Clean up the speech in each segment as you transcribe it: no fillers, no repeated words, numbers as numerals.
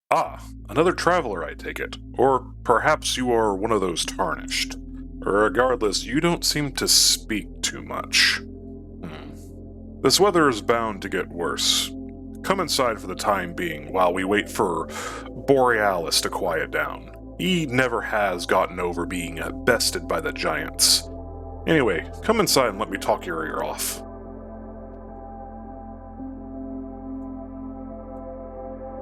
Ah, another traveler, I take it. Or perhaps you are one of those tarnished. Regardless, you don't seem to speak too much. This weather is bound to get worse. Come inside for the time being while we wait for Borealis to quiet down. He never has gotten over being bested by the giants. Anyway, come inside and let me talk your ear off.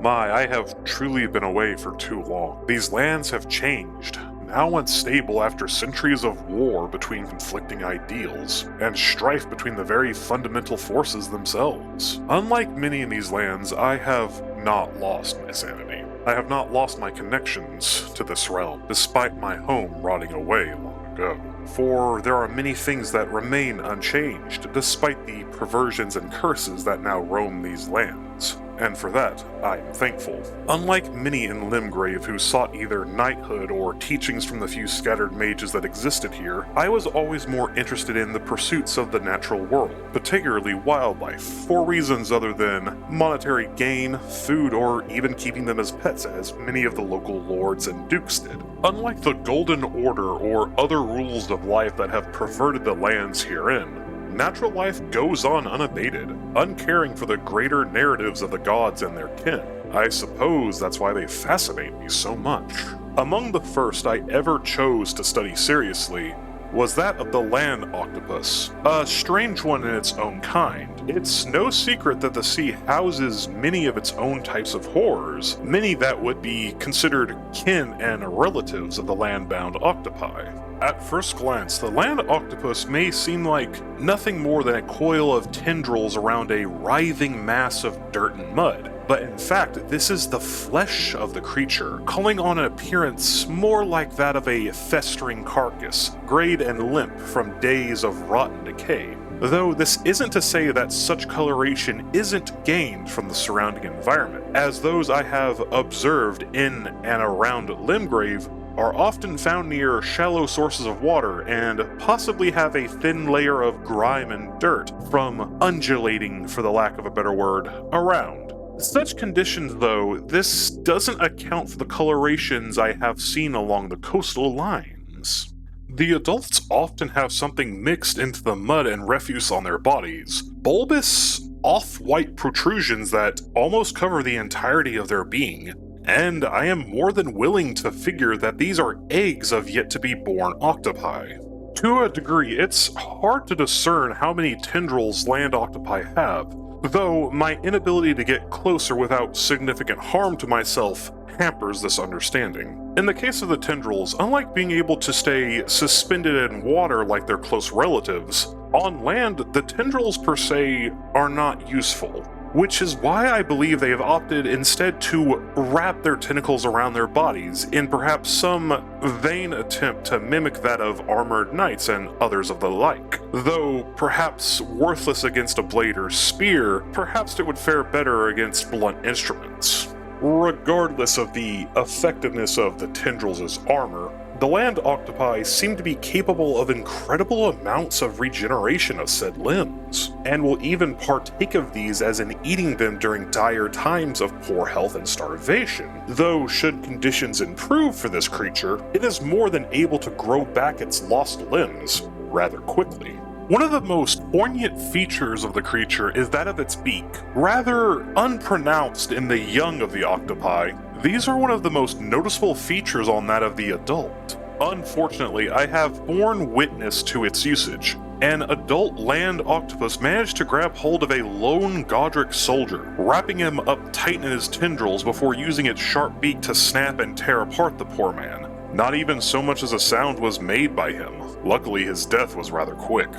My, I have truly been away for too long. These lands have changed, now unstable after centuries of war between conflicting ideals, and strife between the very fundamental forces themselves. Unlike many in these lands, I have not lost my sanity. I have not lost my connections to this realm, despite my home rotting away long ago. For there are many things that remain unchanged, despite the perversions and curses that now roam these lands. And for that, I am thankful. Unlike many in Limgrave who sought either knighthood or teachings from the few scattered mages that existed here, I was always more interested in the pursuits of the natural world, particularly wildlife, for reasons other than monetary gain, food, or even keeping them as pets as many of the local lords and dukes did. Unlike the Golden Order or other rules of life that have perverted the lands herein, natural life goes on unabated, uncaring for the greater narratives of the gods and their kin. I suppose that's why they fascinate me so much. Among the first I ever chose to study seriously was that of the land octopus, a strange one in its own kind. It's no secret that the sea houses many of its own types of horrors, many that would be considered kin and relatives of the land-bound octopi. At first glance, the land octopus may seem like nothing more than a coil of tendrils around a writhing mass of dirt and mud. But in fact, this is the flesh of the creature, calling on an appearance more like that of a festering carcass, grayed and limp from days of rotten decay. Though this isn't to say that such coloration isn't gained from the surrounding environment, as those I have observed in and around Limgrave are often found near shallow sources of water and possibly have a thin layer of grime and dirt from undulating, for the lack of a better word, around. Such conditions, though, this doesn't account for the colorations I have seen along the coastal lines. The adults often have something mixed into the mud and refuse on their bodies, bulbous, off-white protrusions that almost cover the entirety of their being, and I am more than willing to figure that these are eggs of yet-to-be-born octopi. To a degree, it's hard to discern how many tendrils land octopi have, though my inability to get closer without significant harm to myself hampers this understanding. In the case of the tendrils, unlike being able to stay suspended in water like their close relatives, on land, the tendrils per se are not useful, which is why I believe they have opted instead to wrap their tentacles around their bodies in perhaps some vain attempt to mimic that of armored knights and others of the like. Though perhaps worthless against a blade or spear, perhaps it would fare better against blunt instruments. Regardless of the effectiveness of the tendrils as armor, the land octopi seem to be capable of incredible amounts of regeneration of said limbs, and will even partake of these as in eating them during dire times of poor health and starvation, though should conditions improve for this creature, it is more than able to grow back its lost limbs rather quickly. One of the most poignant features of the creature is that of its beak. Rather unpronounced in the young of the octopi, these are one of the most noticeable features on that of the adult. Unfortunately, I have borne witness to its usage. An adult land octopus managed to grab hold of a lone Godric soldier, wrapping him up tight in his tendrils before using its sharp beak to snap and tear apart the poor man. Not even so much as a sound was made by him. Luckily, his death was rather quick.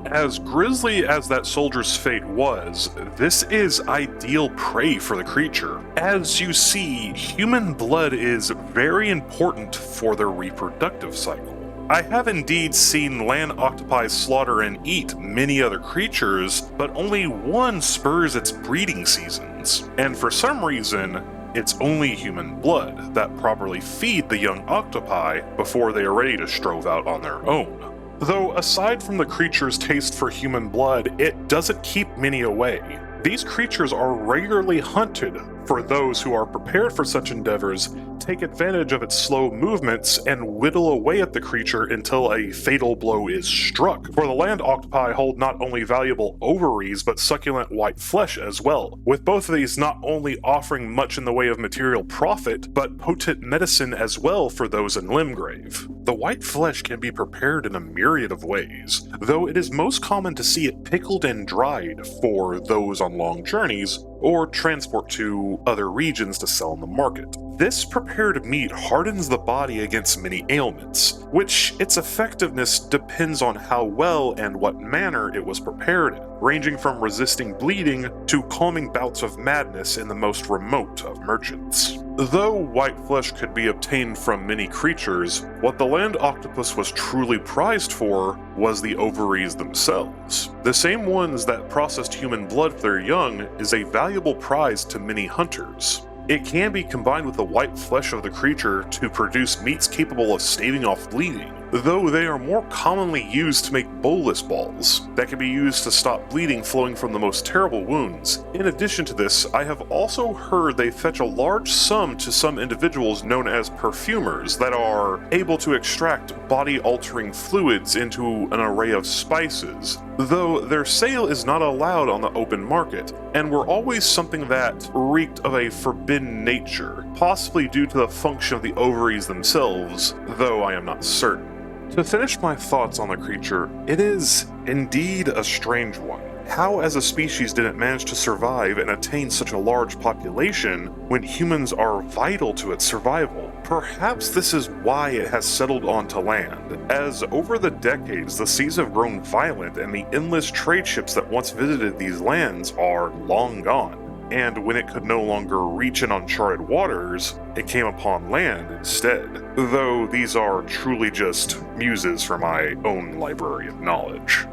As grisly as that soldier's fate was, this is ideal prey for the creature. As you see, human blood is very important for their reproductive cycle. I have indeed seen land octopi slaughter and eat many other creatures, but only one spurs its breeding seasons. And for some reason, it's only human blood that properly feed the young octopi before they are ready to strove out on their own. Though aside from the creature's taste for human blood, it doesn't keep many away. These creatures are regularly hunted For those who are prepared for such endeavors, take advantage of its slow movements and whittle away at the creature until a fatal blow is struck. For the land octopi hold not only valuable ovaries, but succulent white flesh as well, with both of these not only offering much in the way of material profit, but potent medicine as well for those in Limgrave. The white flesh can be prepared in a myriad of ways, though it is most common to see it pickled and dried for those on long journeys, or transport to other regions to sell in the market. This prepared meat hardens the body against many ailments, which its effectiveness depends on how well and what manner it was prepared in, ranging from resisting bleeding to calming bouts of madness in the most remote of merchants. Though white flesh could be obtained from many creatures, what the land octopus was truly prized for was the ovaries themselves. The same ones that processed human blood for their young is a valuable prize to many hunters. It can be combined with the white flesh of the creature to produce meats capable of staving off bleeding, though they are more commonly used to make bolus balls that can be used to stop bleeding flowing from the most terrible wounds. In addition to this, I have also heard they fetch a large sum to some individuals known as perfumers that are able to extract body-altering fluids into an array of spices, though their sale is not allowed on the open market, and were always something that reeked of a forbidden nature, possibly due to the function of the ovaries themselves, though I am not certain. To finish my thoughts on the creature, it is indeed a strange one. How as a species did it manage to survive and attain such a large population when humans are vital to its survival? Perhaps this is why it has settled onto land, as over the decades the seas have grown violent and the endless trade ships that once visited these lands are long gone. And when it could no longer reach in uncharted waters, it came upon land instead, though these are truly just muses for my own library of knowledge.